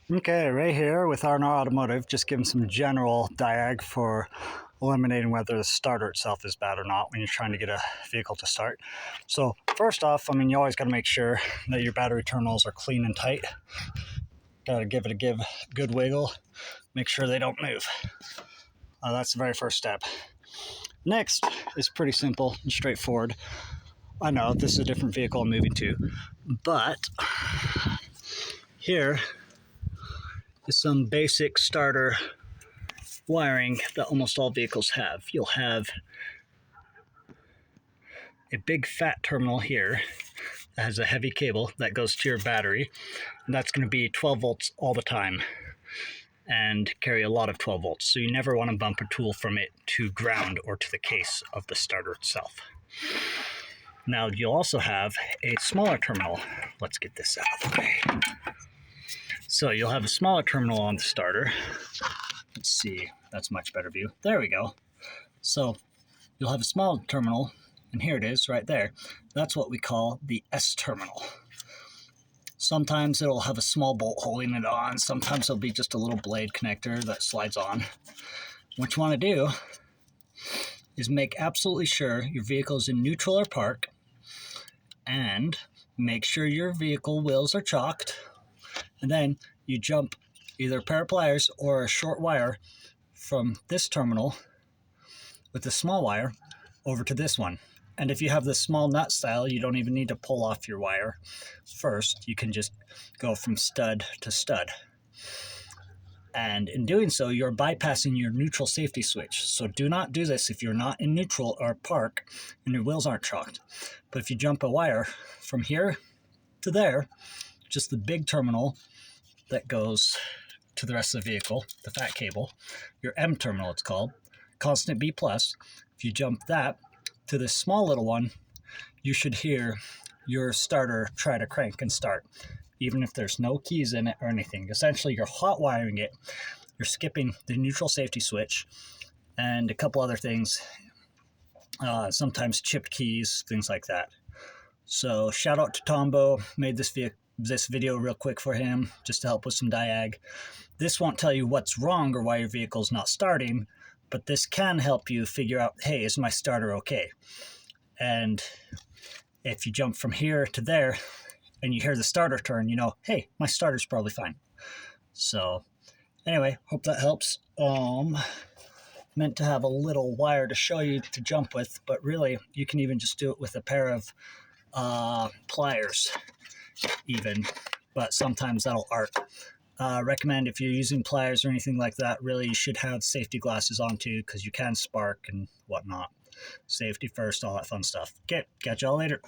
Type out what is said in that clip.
Okay, right here with R&R Automotive, just giving some general diag for eliminating whether the starter itself is bad or not when you're trying to get a vehicle to start. So first off, you always got to make sure that your battery terminals are clean and tight. Got to give it a good wiggle. Make sure they don't move. That's the very first step. Next is pretty simple and straightforward. I know this is a different vehicle I'm moving to, but here is some basic starter wiring that almost all vehicles have. You'll have a big fat terminal here that has a heavy cable that goes to your battery, and that's going to be 12 volts all the time and carry a lot of 12 volts, so you never want to bump a tool from it to ground or to the case of the starter itself. Now you'll also have a smaller terminal. Let's get this out of the way. So you'll have a smaller terminal on the starter. Let's see, that's a much better view. There we go. So you'll have a small terminal, and here it is right there. That's what we call the S terminal. Sometimes it'll have a small bolt holding it on. Sometimes it'll be just a little blade connector that slides on. What you want to do is make absolutely sure your vehicle is in neutral or park, and make sure your vehicle wheels are chalked, and then you jump either a pair of pliers or a short wire from this terminal with the small wire over to this one. And if you have the small nut style, you don't even need to pull off your wire first. You can just go from stud to stud. And in doing so, you're bypassing your neutral safety switch. So do not do this if you're not in neutral or park and your wheels aren't chalked. But if you jump a wire from here to there, just the big terminal that goes to the rest of the vehicle, the fat cable, your M terminal it's called, constant B+, if you jump that to this small little one, you should hear your starter try to crank and start, even if there's no keys in it or anything. Essentially, you're hot wiring it, you're skipping the neutral safety switch, and a couple other things, sometimes chipped keys, things like that. So shout out to Tombo, made this video real quick for him, just to help with some diag. This won't tell you what's wrong or why your vehicle's not starting, but this can help you figure out, hey, is my starter okay? And if you jump from here to there and you hear the starter turn, you know, hey, my starter's probably fine. So anyway, hope that helps. Meant to have a little wire to show you to jump with, but really you can even just do it with a pair of pliers even, but sometimes that'll arc. Recommend if you're using pliers or anything like that, really you should have safety glasses on too, because you can spark and whatnot. Safety first, all that fun stuff. Okay, catch y'all later.